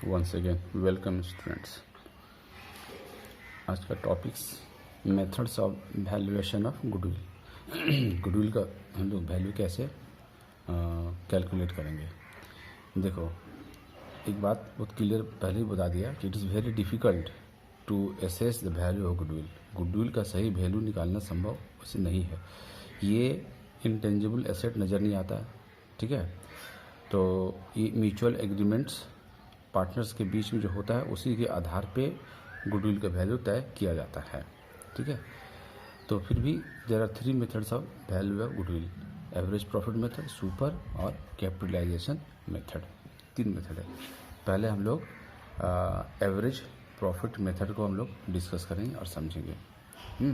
Once again welcome students. आज का topics methods of valuation of goodwill. Goodwill का हम लोग वैल्यू कैसे कैलकुलेट करेंगे। देखो, एक बात बहुत क्लियर पहले ही बता दिया कि it is very difficult to assess the value of goodwill. Goodwill का सही वैल्यू निकालना संभव वैसे नहीं है। ये इंटेंजिबल एसेट नज़र नहीं आता है, ठीक है। तो ये म्यूचुअल एग्रीमेंट्स पार्टनर्स के बीच में जो होता है उसी के आधार पे गुडविल का वैल्यू तय किया जाता है, ठीक है। तो फिर भी there are 3 methods of value of goodwill: average profit method, super और कैपिटलाइजेशन मेथड। 3 मेथड है। पहले हम लोग एवरेज प्रॉफिट मेथड को हम लोग डिस्कस करेंगे और समझेंगे।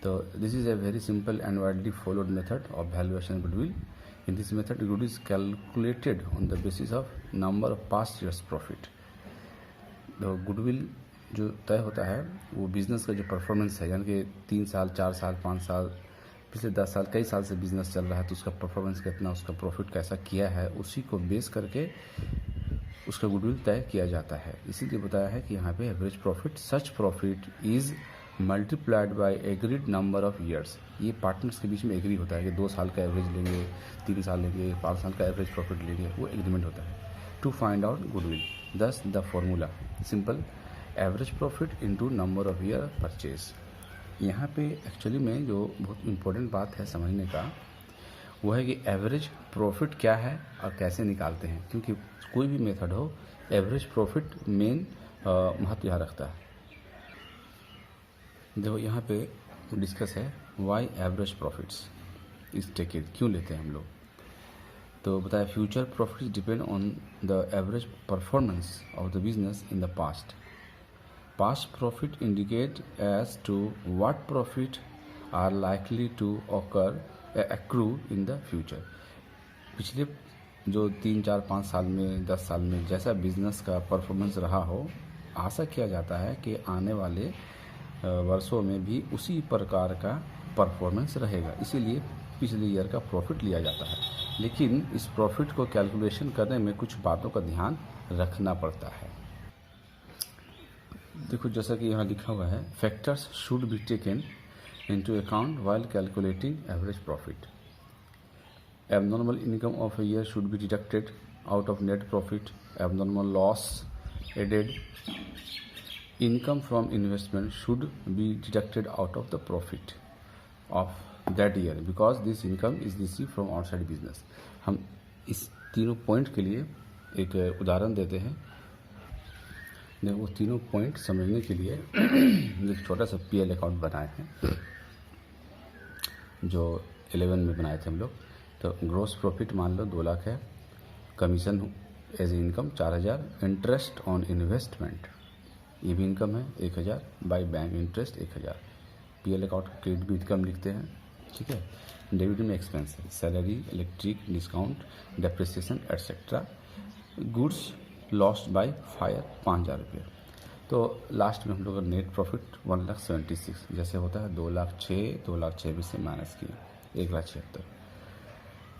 तो this is a very simple and widely followed method of valuation goodwill. In this method, good is calculated on the basis of number of past years profit. तो goodwill जो तय होता है वो बिज़नेस का जो परफॉर्मेंस है, यानी कि 3 साल 4 साल 5 साल पिछले 10 साल कई साल से बिज़नेस चल रहा है तो उसका परफॉर्मेंस कितना, उसका प्रॉफिट कैसा किया है, उसी को बेस करके उसका गुडविल तय किया जाता है। इसीलिए बताया है कि यहाँ पे average profit, such profit is multiplied by agreed number of years. ये पार्टनर्स के बीच में एग्री होता है कि 2 साल का एवरेज लेंगे, 3 साल लेंगे, 5 साल का एवरेज प्रॉफिट लेंगे, वो एग्रीमेंट होता है टू फाइंड आउट गुडविल। दस the formula simple: average profit into number of year purchase. यहाँ पे एक्चुअली में जो बहुत इम्पोर्टेंट बात है समझने का वो है कि एवरेज प्रॉफिट क्या है और कैसे निकालते हैं, क्योंकि कोई भी मेथड हो एवरेज प्रॉफिट मेन महत्व यहाँ रखता है। देखो यहाँ पे डिस्कस है वाई एवरेज प्रॉफिट्स इस टेकेड क्यों लेते हैं हम लोग। तो बताया future profits depend on the average performance of the business in the past. Past profit indicate as to what profit are likely to accrue in the future. पिछले जो 3, 4, 5 साल में 10 साल में जैसा बिजनेस का परफॉर्मेंस रहा हो, आशा किया जाता है कि आने वाले वर्षों में भी उसी प्रकार का परफॉर्मेंस रहेगा, इसीलिए पिछले ईयर का प्रॉफिट लिया जाता है। लेकिन इस प्रॉफिट को कैलकुलेशन करने में कुछ बातों का ध्यान रखना पड़ता है। देखो जैसा कि यहाँ लिखा हुआ है, factors should be taken into account while calculating average profit. Abnormal income of a year should be deducted out of net profit. Abnormal loss added. Income from investment should be deducted out of the profit of that year because this income is receive from outside business. हम इस तीनों point के लिए एक उदाहरण देते हैं। वो तीनों पॉइंट समझने के लिए एक छोटा सा पीएल अकाउंट बनाए हैं जो 11 में बनाए थे हम लोग। तो ग्रॉस प्रॉफिट मान लो 2 लाख है, commission as income 4000, interest on investment ये भी इनकम है 1000, by bank interest 1000। PL account credit भी इनकम लिखते हैं, ठीक है। डेबिट में एक्सपेंस है, salary, electric, discount, depreciation etcetera. Goods lost by fire 5000 रुपये। तो लास्ट में हम लोग का नेट प्रॉफिट 1,76,000 जैसे होता है 2,06,000 में से माइनस किए 1,76,000।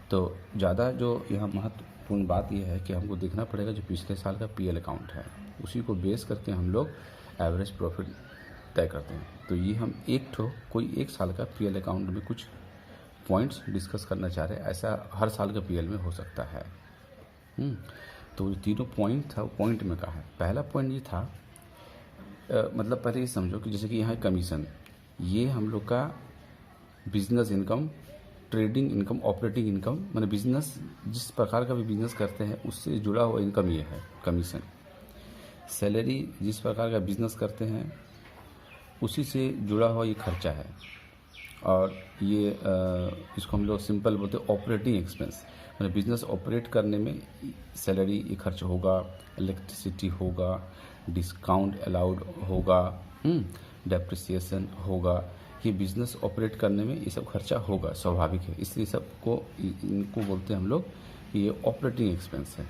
तो ज़्यादा जो यहाँ महत्वपूर्ण बात यह है कि हमको देखना पड़ेगा जो पिछले साल का पीएल अकाउंट है उसी को बेस करके हम लोग एवरेज प्रॉफिट तय करते हैं। तो ये हम कोई एक साल का पीएल अकाउंट में कुछ पॉइंट्स डिस्कस करना चाह रहे हैं, ऐसा हर साल का पीएल में हो सकता है। तो जो तीनों पॉइंट था वो पॉइंट में कहा है। पहला पॉइंट ये था मतलब पहले ये समझो कि जैसे कि यहाँ कमीशन, ये हम लोग का business income, trading income, operating income, मतलब बिजनेस जिस प्रकार का भी बिजनेस करते हैं उससे जुड़ा हुआ इनकम ये है कमीशन। सैलरी जिस प्रकार का बिजनेस करते हैं उसी से जुड़ा हुआ ये खर्चा है। और ये इसको हम लोग सिंपल बोलते हैं ऑपरेटिंग एक्सपेंस, मतलब बिजनेस ऑपरेट करने में सैलरी ये खर्च होगा, इलेक्ट्रिसिटी होगा, डिस्काउंट अलाउड होगा, डेप्रिसिएशन होगा। ये बिजनेस ऑपरेट करने में ये सब खर्चा होगा, स्वाभाविक है, इसलिए सबको इनको बोलते हैं हम लोग ये ऑपरेटिंग एक्सपेंस है,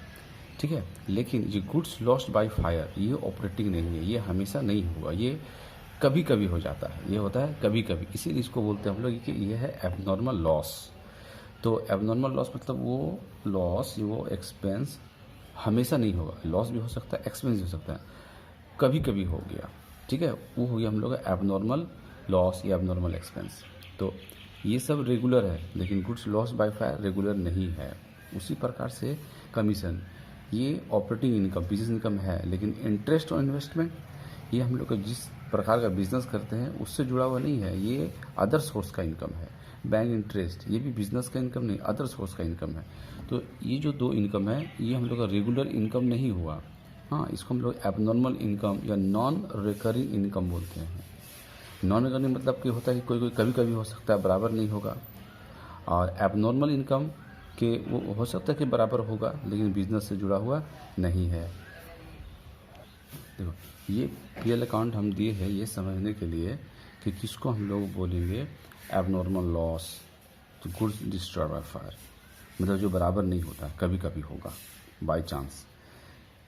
ठीक है। लेकिन ये गुड्स लॉस्ट बाय फायर ये ऑपरेटिंग नहीं है, ये हमेशा नहीं होगा, ये कभी कभी हो जाता है, ये होता है कभी कभी, इसीलिए इसको बोलते हैं हम लोग कि ये है एबनॉर्मल लॉस। तो एबनॉर्मल लॉस मतलब वो लॉस, वो एक्सपेंस हमेशा नहीं होगा, लॉस भी हो सकता है, एक्सपेंस भी हो सकता है, कभी कभी हो गया, ठीक है, वो हो गया हम लोग का एबनॉर्मल लॉस या एबनॉर्मल एक्सपेंस। तो ये सब रेगुलर है, लेकिन goods loss by fire regular नहीं है। उसी प्रकार से कमीशन, ये ऑपरेटिंग इनकम, बिजनेस इनकम है, लेकिन इंटरेस्ट ऑन इन्वेस्टमेंट ये हम लोग का जिस प्रकार का बिजनेस करते हैं उससे जुड़ा हुआ नहीं है, ये अदर सोर्स का इनकम है। बैंक इंटरेस्ट ये भी बिजनेस का इनकम नहीं, अदर सोर्स का इनकम है। तो ये जो दो इनकम है ये हम लोग का रेगुलर इनकम नहीं हुआ। हाँ, इसको हम लोग एबनॉर्मल इनकम या नॉन रिकरिंग इनकम बोलते हैं। नॉन रिकरिंग मतलब कि होता है कि कोई कोई कभी कभी हो सकता है, बराबर नहीं होगा। और एबनॉर्मल इनकम के वो हो सकता है कि बराबर होगा, लेकिन बिजनेस से जुड़ा हुआ नहीं है। देखो, ये पीएल अकाउंट हम दिए हैं ये समझने के लिए कि किसको हम लोग बोलेंगे एबनॉर्मल लॉस, तो गुड्स डिस्ट्रॉयड बाय फायर, मतलब जो बराबर नहीं होता, कभी कभी होगा, बाय चांस।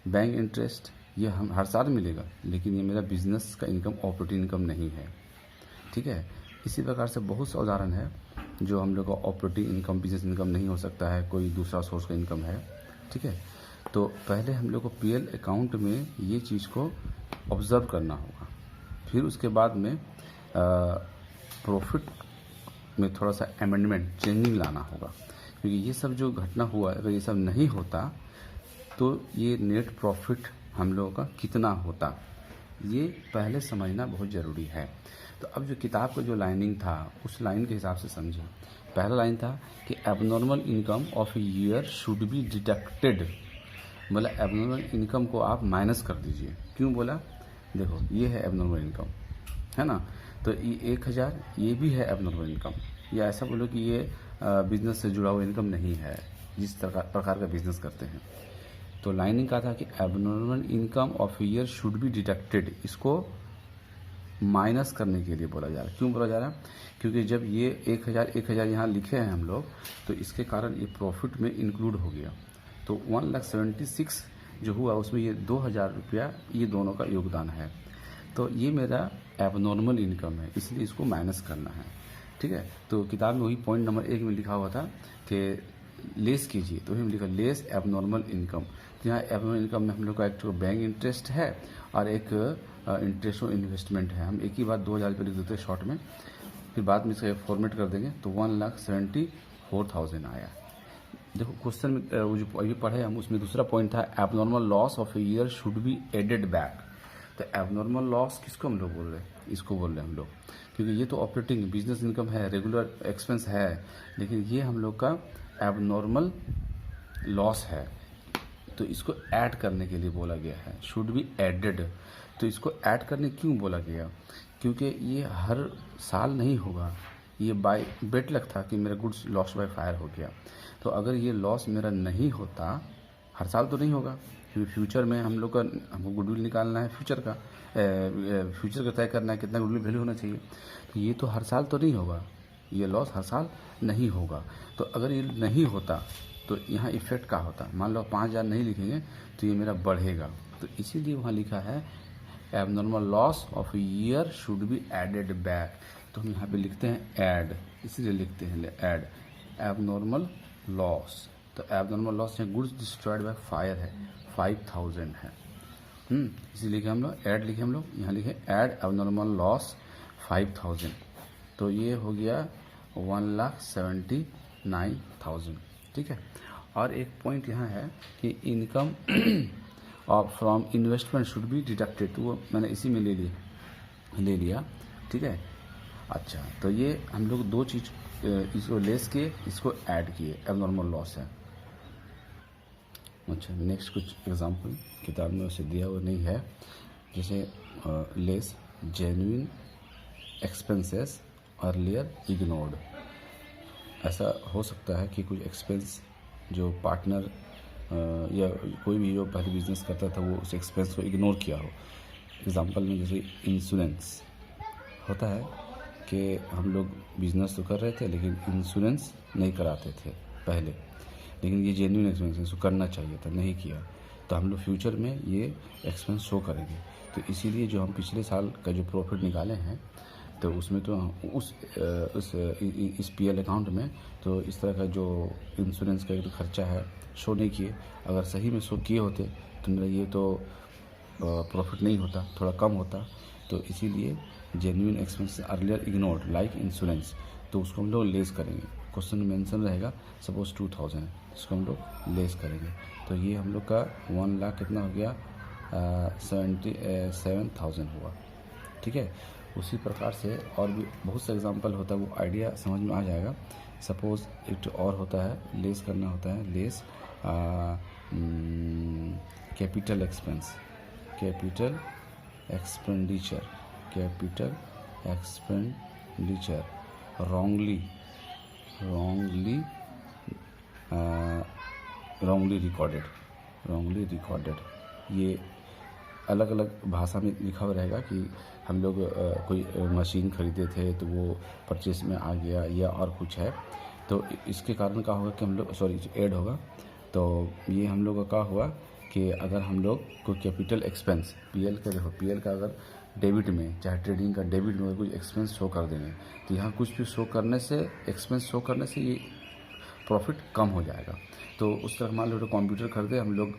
बैंक इंटरेस्ट ये हम हर साल मिलेगा, लेकिन ये मेरा बिजनेस का इनकम, ऑपरेटिंग इनकम नहीं है, ठीक है। इसी प्रकार से बहुत से उदाहरण है जो हम लोग का ऑपरेटिंग इनकम, बिजनेस इनकम नहीं हो सकता है, कोई दूसरा सोर्स का इनकम है, ठीक है। तो पहले हम लोग को पीएल अकाउंट में ये चीज़ को ऑब्जर्व करना होगा, फिर उसके बाद में प्रॉफिट में थोड़ा सा अमेंडमेंट, चेंजिंग लाना होगा, क्योंकि ये सब जो घटना हुआ, अगर ये सब नहीं होता तो ये नेट प्रॉफिट हम लोगों का कितना होता, ये पहले समझना बहुत ज़रूरी है। तो अब जो किताब का जो लाइनिंग था उस लाइन के हिसाब से समझें। पहला लाइन था कि abnormal income of a year should be deducted, बोला एबनॉर्मल इनकम को आप माइनस कर दीजिए। क्यों बोला? देखो, ये है एबनॉर्मल इनकम, है ना, तो ये 1000 ये भी है एबनॉर्मल इनकम, या ऐसा बोलो कि ये बिजनेस से जुड़ा हुआ इनकम नहीं है जिस प्रकार का बिजनेस करते हैं। तो लाइनिंग का था कि abnormal income of year should be deducted, इसको माइनस करने के लिए बोला जा रहा है। क्यों बोला जा रहा है? क्योंकि जब ये 1000 यहाँ लिखे हैं हम लोग, तो इसके कारण ये प्रॉफिट में इंक्लूड हो गया। तो 1,76,000 जो हुआ उसमें ये 2000 रुपया ये दोनों का योगदान है। तो ये मेरा एबनॉर्मल इनकम है, इसलिए इसको माइनस करना है, ठीक है। तो किताब में वही पॉइंट नंबर 1 में लिखा हुआ था कि लेस कीजिए, तो हम लिखा लेस एबनॉर्मल इनकम। तो यहाँ एबनॉर्मल इनकम में हम लोग का एक तो बैंक इंटरेस्ट है और एक इंटरेस्ट और इन्वेस्टमेंट है। हम एक ही बार 2000 रुपये लिख देते हैं शॉर्ट में, फिर बाद में इसका फॉर्मेट कर देंगे तो 1,74,000 आया। देखो क्वेश्चन में वो जो अभी पढ़े हम, उसमें दूसरा पॉइंट था abnormal loss of a year should be added back. तो एबनॉर्मल लॉस किसको हम लोग बोल रहे हैं? इसको बोल रहे हैं हम लोग, क्योंकि ये तो ऑपरेटिंग बिजनेस इनकम है, रेगुलर एक्सपेंस है, लेकिन ये हम लोग का एबनॉर्मल लॉस है, तो इसको ऐड करने के लिए बोला गया है, शुड बी एडेड। तो इसको ऐड करने क्यों बोला गया? क्योंकि ये हर साल नहीं होगा, ये बाय बेट लक था कि मेरा गुड्स लॉस बाय फायर हो गया। तो अगर ये लॉस मेरा नहीं होता, हर साल तो नहीं होगा, क्योंकि फ्यूचर में हम लोग का, हमको गुडविल निकालना है, फ्यूचर का तय करना है कितना गुडविल वैल्यू होना चाहिए। तो ये तो हर साल तो नहीं होगा, ये लॉस हर साल नहीं होगा। तो अगर ये नहीं होता तो यहाँ इफेक्ट क्या होता? मान लो 5000 नहीं लिखेंगे तो ये मेरा बढ़ेगा, तो इसीलिए वहाँ लिखा है abnormal loss of year should be added back. तो हम यहाँ पे लिखते हैं ऐड, इसलिए लिखते हैं ऐड एबनॉर्मल लॉस। तो एबनॉर्मल लॉस है गुड्स डिस्ट्रॉयड बाय फायर है, 5000 है, इसीलिए हम लोग ऐड लिखे, हम लोग यहाँ लिखे ऐड एबनॉर्मल लॉस 5000। तो ये हो गया 1,79,000, ठीक है। और एक पॉइंट यहाँ है कि income of from investment should be deducted, तो वो मैंने इसी में ले लिया, ठीक है। अच्छा, तो ये हम लोग दो चीज़ इसको लेस किए, इसको ऐड किए, एबनॉर्मल लॉस है। अच्छा, नेक्स्ट कुछ एग्जांपल किताब में उसे दिया हुआ नहीं है, जैसे less genuine expenses earlier ignored. ऐसा हो सकता है कि कुछ एक्सपेंस जो पार्टनर या कोई भी जो पहले बिजनेस करता था वो उस एक्सपेंस को इग्नोर किया हो। एग्जांपल में जैसे इंश्योरेंस होता है कि हम लोग बिजनेस तो कर रहे थे लेकिन इंश्योरेंस नहीं कराते थे पहले, लेकिन ये जेन्युइन एक्सपेंस इसको करना चाहिए था, नहीं किया, तो हम लोग फ्यूचर में ये एक्सपेंस शो करेंगे। तो इसीलिए जो हम पिछले साल का जो प्रॉफिट निकाले हैं तो उसमें तो इस पीएल अकाउंट में तो इस तरह का जो इंश्योरेंस का जो खर्चा है शो नहीं किए। अगर सही में शो किए होते तो मेरा ये तो प्रॉफिट नहीं होता, थोड़ा कम होता। तो इसीलिए genuine expense earlier ignored like insurance, तो उसको हम लोग लेस करेंगे। क्वेश्चन में मेंशन रहेगा सपोज 2000 है, इसको हम लोग लेस करेंगे। तो ये हम लोग का 1 लाख कितना हो गया, 77,000 हुआ। ठीक है, उसी प्रकार से और भी बहुत से एग्जांपल होता है, वो आइडिया समझ में आ जाएगा। सपोज एक और होता है, लेस करना होता है, less capital expense, capital expenditure, capital expenditure wrongly recorded. ये अलग अलग भाषा में लिखा हुआ रहेगा कि हम लोग कोई मशीन खरीदे थे तो वो परचेस में आ गया या और कुछ है, तो इसके कारण क्या होगा कि हम लोग ऐड होगा। तो ये हम लोग का क्या हुआ कि अगर हम लोग कोई कैपिटल एक्सपेंस पीएल का, देखो पीएल का अगर डेबिट में, चाहे ट्रेडिंग का डेबिट में कुछ एक्सपेंस शो कर देंगे तो यहाँ कुछ भी शो करने से, एक्सपेंस शो करने से ये प्रॉफिट कम हो जाएगा। तो उस तरह मान लो कंप्यूटर खरीदे हम लोग,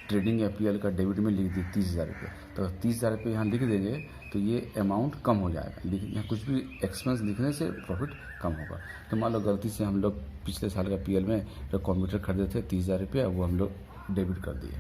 ट्रेडिंग या पीएल का डेबिट में लिख दी 30,000 रुपये, तो 30,000 रुपये यहाँ लिख देंगे तो ये अमाउंट कम हो जाएगा। लेकिन यहाँ कुछ भी एक्सपेंस लिखने से प्रॉफिट कम होगा। तो मान लो गलती से हम लोग पिछले साल का पीएल में जो कंप्यूटर खरीदे थे 30,000 रुपये, वो हम लोग डेबिट कर दिए,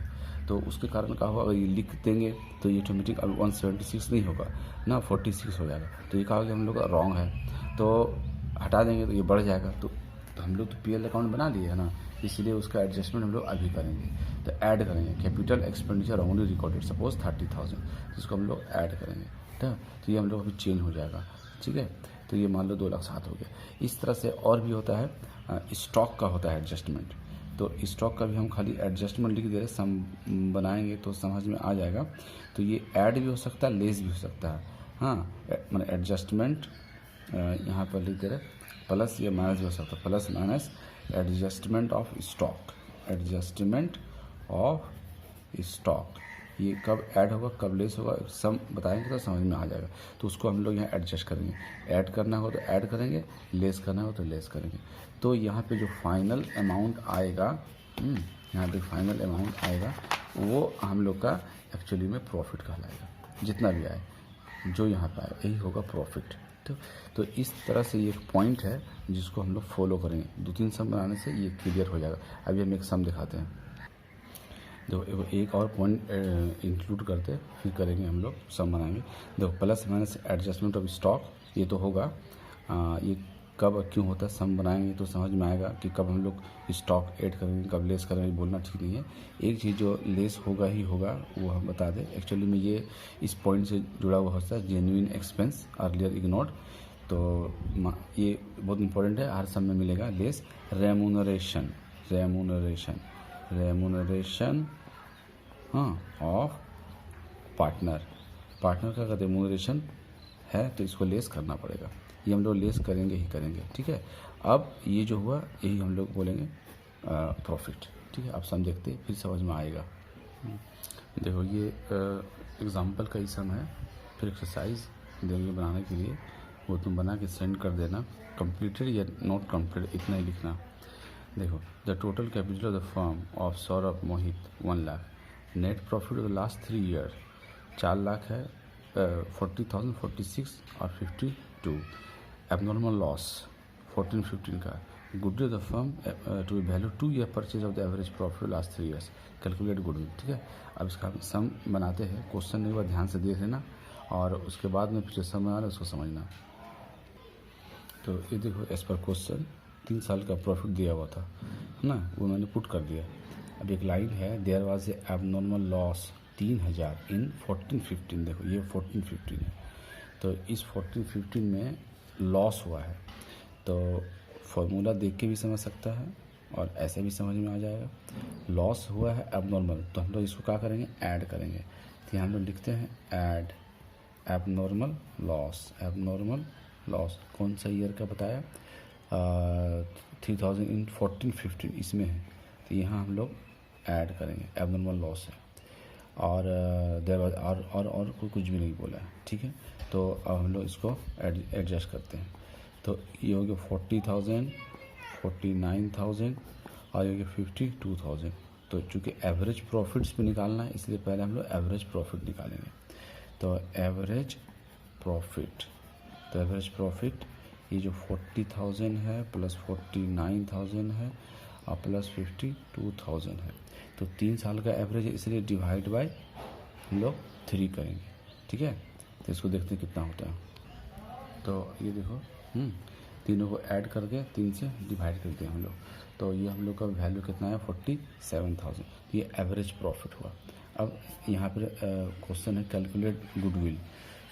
तो उसके कारण क्या होगा, अगर ये लिख देंगे तो ये ऑटोमेटिक अब 176 नहीं होगा ना, 46 हो जाएगा। तो ये कहा कि हम लोग का रॉन्ग है, तो हटा देंगे तो ये बढ़ जाएगा। तो हम लोग तो पीएल अकाउंट बना लिए है ना, इसलिए उसका एडजस्टमेंट हम लोग अभी करेंगे। तो ऐड करेंगे capital expenditure only recorded, suppose 30,000, इसको हम लोग ऐड करेंगे। ठीक है, तो ये हम लोग अभी चेंज हो जाएगा। ठीक है, तो ये मान लो 2,07,000 हो गया। इस तरह से और भी होता है, स्टॉक का होता है एडजस्टमेंट। तो स्टॉक का भी हम खाली एडजस्टमेंट लिख दे रहे, सम बनाएंगे तो समझ में आ जाएगा। तो ये ऐड भी हो सकता है, लेस भी हो सकता है। हाँ, मतलब एडजस्टमेंट यहाँ पर लिख दे रहे, प्लस या माइनस भी हो सकता है, plus minus adjustment of stock, adjustment of stock. ये कब ऐड होगा कब लेस होगा सम बताएंगे तो समझ में आ जाएगा। तो उसको हम लोग यहाँ एडजस्ट करेंगे, ऐड करना हो तो ऐड करेंगे, लेस करना हो तो लेस करेंगे। तो यहाँ पे जो फाइनल अमाउंट आएगा, यहाँ पे फाइनल अमाउंट आएगा वो हम लोग का एक्चुअली में प्रॉफिट कहलाएगा। जितना भी आए, जो यहाँ पे आए, यही होगा प्रॉफिट। तो इस तरह से ये एक पॉइंट है जिसको हम लोग फॉलो करेंगे। 2-3 सम बनाने से ये क्लियर हो जाएगा। अभी हम एक सम दिखाते हैं, देखो एक और पॉइंट इंक्लूड करते फिर करेंगे हम लोग, सम बनाएंगे। देखो plus minus adjustment of stock, ये तो होगा। ये कब क्यों होता है, सम बनाएंगे तो समझ में आएगा कि कब हम लोग स्टॉक ऐड करेंगे, कब लेस करेंगे, बोलना ठीक नहीं है। एक चीज़ जो लेस होगा ही होगा वो हम बता दें। एक्चुअली में ये इस पॉइंट से जुड़ा हुआ होता है, जेन्युइन एक्सपेंस अर्लियर इग्नोर्ड। तो ये बहुत इंपॉर्टेंट है, हर सम में मिलेगा। Less remuneration, remuneration of partner का रेमुनरेशन है, तो इसको लेस करना पड़ेगा। ये हम लोग लेस करेंगे ही करेंगे। ठीक है, अब ये जो हुआ यही हम लोग बोलेंगे प्रॉफिट। ठीक है, आप सम देखते फिर समझ में आएगा। देखो ये एग्जांपल का ही सम है, फिर एक्सरसाइज देंगे बनाने के लिए, वो तुम बना के सेंड कर देना, कंप्लीटेड या नॉट कंप्लीटेड इतना ही लिखना। देखो the total capital of the firm of Saurabh Mohit 1 lakh, net profit of the last 3 year 4 lakh है, 40,000, 46 और 52। एबनॉर्मल लॉस 14-15 का। Goodwill of the firm to be value 2 year purchase of the average profit last 3 years, calculate goodwill. ठीक है, अब इसका सम बनाते हैं, question नहीं हुआ ध्यान से देख लेना और उसके बाद में फिर सम बना उसको समझना। तो ये देखो एज पर क्वेश्चन 3 साल का प्रॉफिट दिया हुआ था ना, वो मैंने पुट कर दिया। अब एक लाइन है, there was a abnormal loss 3,000 in 14-15। देखो ये 14-15 है, तो इस 14-15 में लॉस हुआ है। तो फॉर्मूला देख के भी समझ सकता है और ऐसे भी समझ में आ जाएगा। लॉस हुआ है एबनॉर्मल, तो हम लोग इसको क्या करेंगे, ऐड करेंगे। तो यहाँ हम लोग लिखते हैं add abnormal loss. Abnormal loss कौन सा ईयर का बताया, 3000 इन 14-15 इसमें है, तो यहाँ हम लोग ऐड करेंगे, एबनॉर्मल लॉस है। और और कोई कुछ भी नहीं बोला है, ठीक है। तो अब हम लोग इसको एडजस्ट करते हैं। तो ये हो गया 40,000, 49,000 और ये हो गया 52,000। तो चूँकि एवरेज प्रॉफिट्स भी निकालना है इसलिए पहले हम लोग एवरेज प्रॉफिट निकालेंगे। तो एवरेज प्रॉफिट ये जो 40,000 है प्लस 49,000 है और प्लस 52,000 है। तो 3 साल का एवरेज है इसलिए डिवाइड बाय हम लोग 3 करेंगे, ठीक है। तो इसको देखते हैं कितना होता है। तो ये देखो तीनों को ऐड करके 3 से डिवाइड करते हैं हम लोग। तो ये हम लोग का वैल्यू कितना है 47,000। ये एवरेज प्रॉफिट हुआ। अब यहाँ पर क्वेश्चन है कैलकुलेट गुडविल।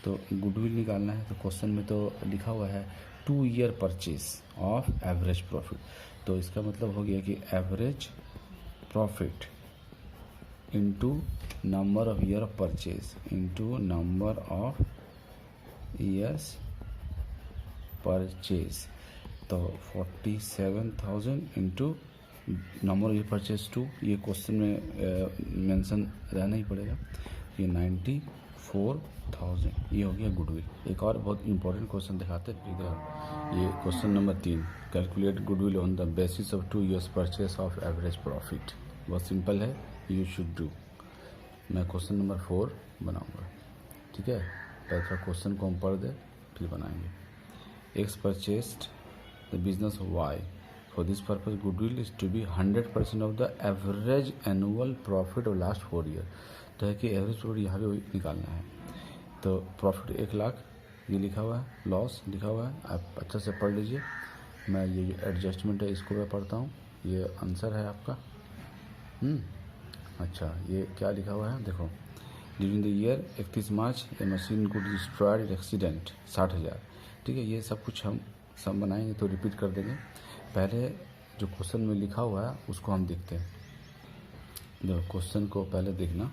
तो गुडविल निकालना है। तो क्वेश्चन में तो लिखा हुआ है 2 year purchase of average profit. तो इसका मतलब हो गया कि average profit into number of year of purchase into number of years purchase. तो 47,000 into number of year purchase 2, ये क्वेश्चन में मेंशन रहना ही पड़ेगा। ये 94,000 ये हो गया गुडविल। एक और बहुत इंपॉर्टेंट क्वेश्चन दिखाते हैं, ये question number 3, calculate goodwill on the basis of 2 years purchase of average profit. बहुत सिंपल है, यू शुड डू। मैं क्वेश्चन नंबर 4 बनाऊंगा, ठीक है। पहले क्वेश्चन को हम पढ़ दे फिर बनाएंगे। X purchased the business of Y. For this purpose, goodwill is to be 100% of the average annual profit of last 4 years. तो है कि एवरेज प्रॉफिट यहाँ पे निकालना है। तो प्रॉफिट 1 लाख ये लिखा हुआ है, लॉस लिखा हुआ है, आप अच्छा से पढ़ लीजिए। मैं ये जो एडजस्टमेंट है इसको मैं पढ़ता हूँ। ये आंसर है आपका। अच्छा, ये क्या लिखा हुआ है देखो। During the year 31 March A machine good destroyed accident 60,000, ठीक है। ये सब कुछ हम सब बनाएंगे तो रिपीट कर देंगे। पहले जो क्वेश्चन में लिखा हुआ है उसको हम देखते हैं। जो क्वेश्चन को पहले देखना,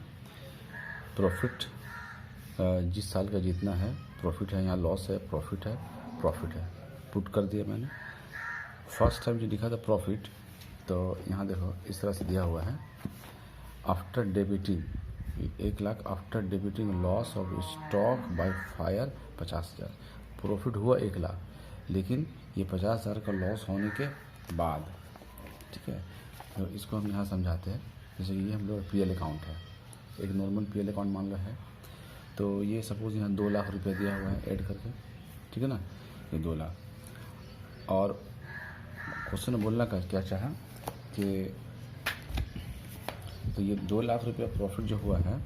प्रॉफिट जिस साल का जितना है प्रॉफिट है, यहाँ लॉस है, प्रॉफिट है, पुट कर दिया मैंने। फर्स्ट टाइम जो लिखा था प्रॉफिट, तो यहाँ देखो इस तरह से दिया हुआ है, after debiting 1 lakh, after debiting loss of stock by fire 50,000। Profit हुआ 1 लाख, लेकिन ये 50,000 का लॉस होने के बाद, ठीक है। तो इसको हम यहाँ समझाते हैं। जैसे कि ये हम लोग PL अकाउंट है, एक नॉर्मल PL अकाउंट मान लो है। तो ये सपोज यहाँ 2 लाख रुपये दिया हुआ है ऐड करके, ठीक है ना, ये 2 लाख। और क्वेश्चन में बोलना का क्या चाहा कि तो ये 2 लाख रुपये प्रॉफिट जो हुआ है,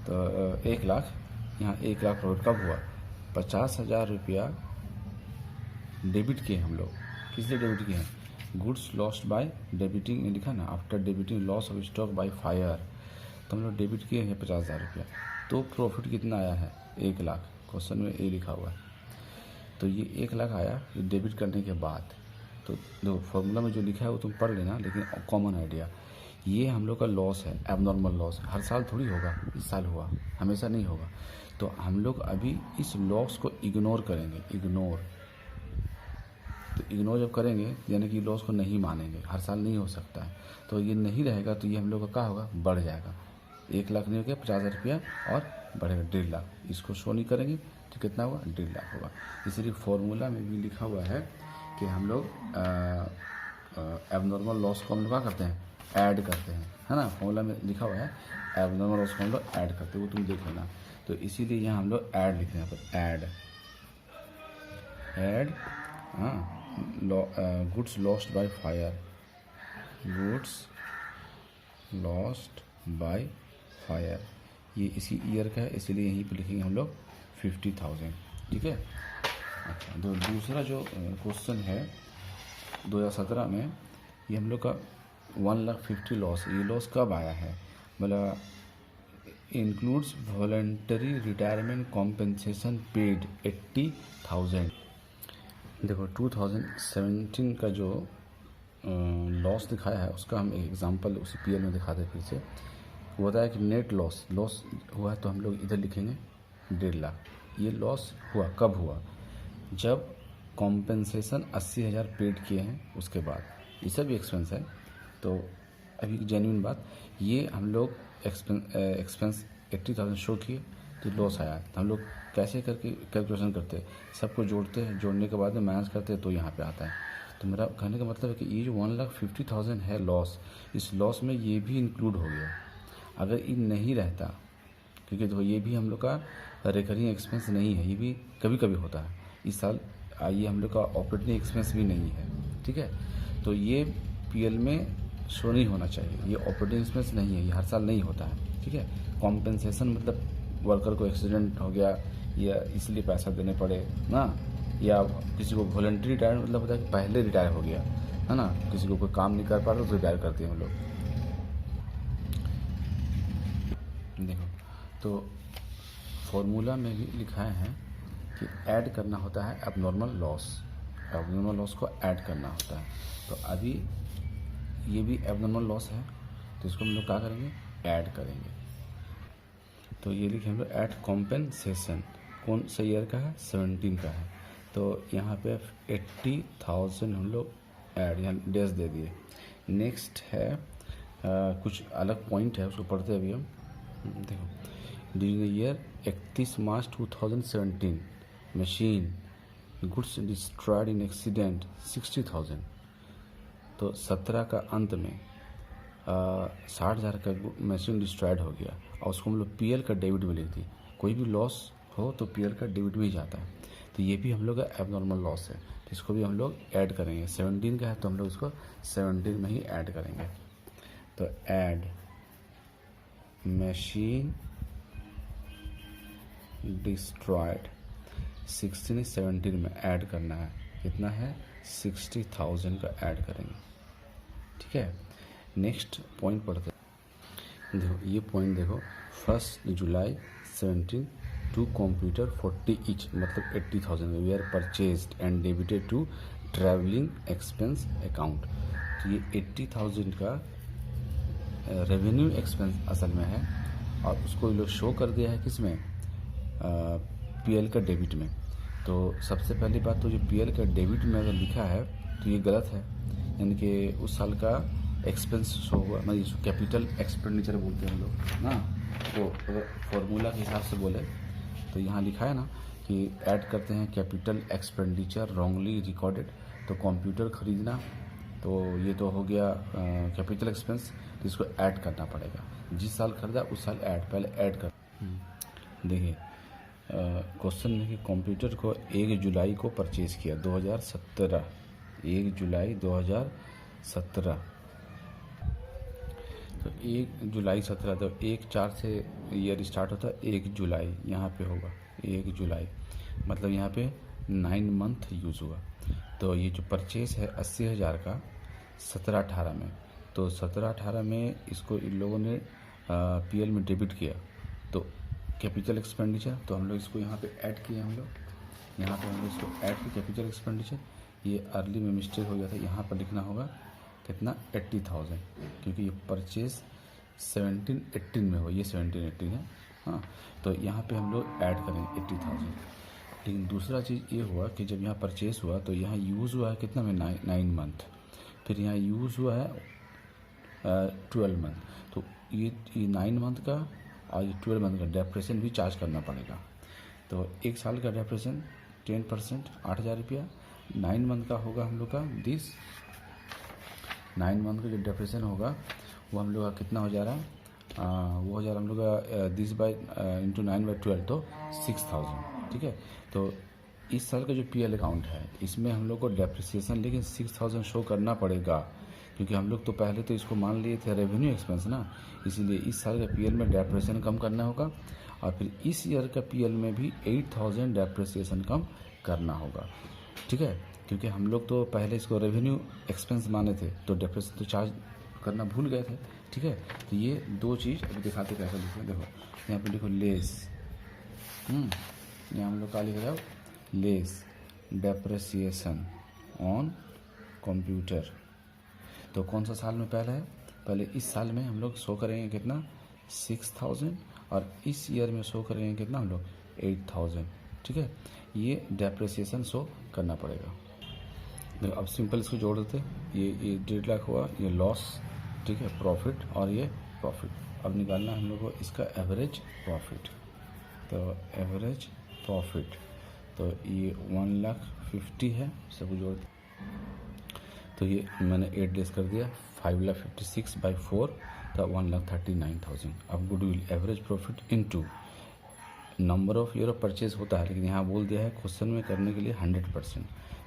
तो 1 लाख, यहाँ 1 लाख प्रॉफिट कब हुआ, 50,000 रुपया डेबिट किए हम लोग। किस लिए डेबिट किए हैं, गुड्स लॉस्ट बाय डेबिटिंग लिखा ना, after debiting loss of stock by fire. तो हम लोग डेबिट किए हैं 50,000 रुपया। तो प्रॉफिट कितना आया है 1 लाख, क्वेश्चन में ये लिखा हुआ है। तो ये 1 लाख आया ये डेबिट करने के बाद। तो देखो फॉर्मूला में जो लिखा है वो तुम पढ़ लेना, लेकिन कॉमन आइडिया, ये हम लोग का लॉस है, एबनॉर्मल लॉस। हर साल थोड़ी होगा, इस साल हुआ, हमेशा नहीं होगा। तो हम लोग अभी इस लॉस को इग्नोर करेंगे, तो इग्नोर जब करेंगे यानी कि लॉस को नहीं मानेंगे, हर साल नहीं हो सकता है। तो ये नहीं रहेगा तो ये हम लोग का क्या होगा, बढ़ जाएगा। 1 लाख नहीं हो गया 50,000 रुपया और बढ़ेगा 1.5 लाख। इसको शो नहीं करेंगे तो कितना हुआ, 1.5 लाख होगा। इसलिए फॉर्मूला में भी लिखा हुआ है कि हम लोग एबनॉर्मल लॉस को हम लोग क्या करते हैं, ऐड करते हैं, है ना। फॉर्मूला में लिखा हुआ है एबनॉर्मल लॉस को हम लोग ऐड करते हैं, वो तुम देख लेना। तो इसीलिए यहाँ हम लोग ऐड लिखते हैं, यहाँ पर ऐड हाँ, goods lost by fire, goods lost by fire, ये इसी ईयर का है, इसीलिए यहीं पे लिखेंगे हम लोग 50,000, ठीक है। अच्छा, तो दूसरा जो क्वेश्चन है 2017 में, ये हम लोग का 1,50,000 लॉस, ये लॉस कब आया है, मतलब includes voluntary retirement compensation paid 80,000। देखो 2017 का जो लॉस दिखाया है उसका हम एक एग्जांपल उसी PL में दिखाते हैं फिर से। वो होता है कि नेट लॉस हुआ है, तो हम लोग इधर लिखेंगे 1.5 लाख। ये लॉस हुआ कब हुआ, जब कॉम्पेंसेशन 80,000 पेड किए हैं उसके बाद। ये सब एक्सपेंस है। तो अभी जेन्युइन बात, ये हम लोग एक्सपेंस 80,000 शो किए तो लॉस आया। तो हम लोग कैसे करके कैलकुलेशन करते हैं, सबको जोड़ते हैं, जोड़ने के बाद में माइनस करते हैं तो यहाँ पे आता है। तो मेरा कहने का मतलब है कि ये जो 1,50,000 है लॉस, इस लॉस में ये भी इंक्लूड हो गया। अगर ये नहीं रहता, क्योंकि तो ये भी हम लोग का रिकरिंग एक्सपेंस नहीं है, ये भी कभी कभी होता है। इस साल ये हम लोग का ऑपरेटिंग एक्सपेंस भी नहीं है, ठीक है। तो ये पीएल में शो नहीं होना चाहिए, ये ऑपरेटिंग एक्सपेंस नहीं है, ये हर साल नहीं होता है, ठीक है। कॉम्पेंसेशन मतलब वर्कर को एक्सीडेंट हो गया या इसलिए पैसा देने पड़े ना, या किसी को वॉलंटरी रिटायर मतलब होता है कि पहले रिटायर हो गया है ना, किसी को कोई काम नहीं कर पा रहा तो रिटायर करते हैं हम लोग। देखो तो फॉर्मूला में भी लिखा है कि ऐड करना होता है एबनॉर्मल लॉस को ऐड करना होता है। तो अभी ये भी एबनॉर्मल लॉस है, तो इसको हम लोग क्या करेंगे, ऐड करेंगे। तो ये लिखे हम लोग ऐड कॉम्पेंसेशन, कौन सा ईयर का है, 17 का है। तो यहाँ पे 80,000 हम लोग ऐड यहाँ डेज दे दिए। नेक्स्ट है कुछ अलग पॉइंट है, उसको पढ़ते अभी हम। देखो during the year 31 March 2017 machine goods destroyed in accident 60,000। तो 17 का अंत में 60,000 का मशीन डिस्ट्रॉयड हो गया और उसको हम लोग पीएल का डेबिट में लिख दी। कोई भी लॉस हो तो पीएल का डेबिट में ही जाता है। तो ये भी हम लोग का एबनॉर्मल लॉस है, तो इसको भी हम लोग ऐड करेंगे। 17 का है तो हम लोग इसको 17 में ही ऐड करेंगे। तो ऐड मशीन डिस्ट्रॉयड 16 17 में ऐड करना है, कितना है 60,000 का ऐड करेंगे, ठीक है। नेक्स्ट पॉइंट पढ़ते हैं। देखो ये पॉइंट देखो, 1 जुलाई 17 टू कंप्यूटर 40 ईच मतलब 80,000 we are purchased and debited to travelling expense account. तो ये 80,000 का रेवेन्यू एक्सपेंस असल में है और उसको लोग शो कर दिया है किसमें, पीएल का डेबिट में। तो सबसे पहली बात तो जो पीएल का डेबिट में अगर लिखा है तो ये गलत है, यानी कि उस साल का एक्सपेंस शो हुआ, मतलब इसको कैपिटल एक्सपेंडिचर बोलते हैं हम लोग ना। तो अगर फॉर्मूला के हिसाब से बोले तो यहाँ लिखा है ना कि ऐड करते हैं कैपिटल एक्सपेंडिचर रॉन्गली रिकॉर्डेड। तो कंप्यूटर खरीदना तो ये तो हो गया कैपिटल एक्सपेंस, तो इसको ऐड करना पड़ेगा। जिस साल खरीदा उस साल पहले ऐड कर। देखिए क्वेश्चन में कि कंप्यूटर को 1 जुलाई को परचेज किया 2017, 1 जुलाई 2017। तो 1 जुलाई 17, तो 1/4 से ईयर स्टार्ट होता है, 1 जुलाई यहाँ पे होगा 1 जुलाई, मतलब यहाँ पे 9 मंथ यूज़ हुआ। तो ये जो परचेस है 80,000 का 17-18 में, तो 17-18 में इसको इन लोगों ने पीएल में डेबिट किया तो कैपिटल एक्सपेंडिचर, तो हम लोग इसको यहाँ पे ऐड किए, हम लोग यहाँ पे हम लोग इसको ऐड किए कैपिटल एक्सपेंडिचर। ये अर्ली में मिस्टेक हो गया था, यहाँ पर लिखना होगा कितना 80,000, क्योंकि ये परचेज 17-18 में हो, ये 17-18 है हाँ। तो यहाँ पे हम लोग ऐड करेंगे 80,000। लेकिन दूसरा चीज़ ये हुआ कि जब यहाँ परचेस हुआ तो यहाँ यूज़ हुआ है कितना में 9 मंथ, फिर यहाँ यूज़ हुआ है 12 मंथ। तो ये 9 मंथ का और ये 12 मंथ का डेप्रेशन भी चार्ज करना पड़ेगा। तो 1 साल का डेप्रेशन 10% 8,000 रुपया, 9 मंथ का होगा हम लोग का 9 मंथ का जो डेप्रेशन होगा वो हम लोग का कितना हो जा रहा है, वो हो जा रहा हम लोग का 10/9/12 तो 6,000, ठीक है। तो इस साल का जो पीएल अकाउंट है इसमें हम लोग को डेप्रिसिएशन लेकिन 6,000 शो करना पड़ेगा, क्योंकि हम लोग तो पहले तो इसको मान लिए थे रेवेन्यू एक्सपेंस ना, इसीलिए इस साल का पीएल में डेप्रिसिएशन कम करना होगा और फिर इस ईयर का पीएल में भी 8,000 डेप्रिसिएशन कम करना होगा, ठीक है। क्योंकि हम लोग तो पहले इसको रेवेन्यू एक्सपेंस माने थे तो डेप्रिसिएशन तो चार्ज करना भूल गए थे, ठीक है। तो ये दो चीज़ अभी दिखाते कैसे लिखें, देखो यहाँ पे लिखो लेस, यहाँ हम लोग क्या लिख रहे हो, लेस डेप्रिसिएशन ऑन कंप्यूटर। तो कौन सा साल में पहले है, पहले इस साल में हम लोग शो करेंगे कितना 6,000 और इस ईयर में शो करेंगे कितना हम लोग 8,000, ठीक है। ये डेप्रिसिएशन शो करना पड़ेगा। देखो अब सिंपल इसको जोड़ देते, ये 1.5 लाख हुआ, ये लॉस, ठीक है, प्रॉफिट और ये प्रॉफिट। अब निकालना हम लोग को इसका एवरेज प्रॉफिट। तो एवरेज प्रॉफिट तो ये 1,50,000 है, सब जोड़ तो ये मैंने 8 डेज कर दिया, 5,56/4 तो 1,39,000। अब goodwill average profit into number of year of purchase होता है, लेकिन यहाँ बोल दिया है क्वेश्चन में करने के लिए 100%,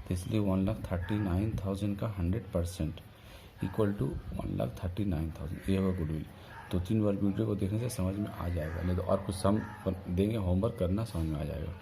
तो इसलिए 1,39,000 का 100% इक्वल टू 1,39,000, ये होगा गुडविल। 2-3 बार वीडियो को देखने से समझ में आ जाएगा, नहीं तो और कुछ सम देंगे होमवर्क करना, समझ में आ जाएगा।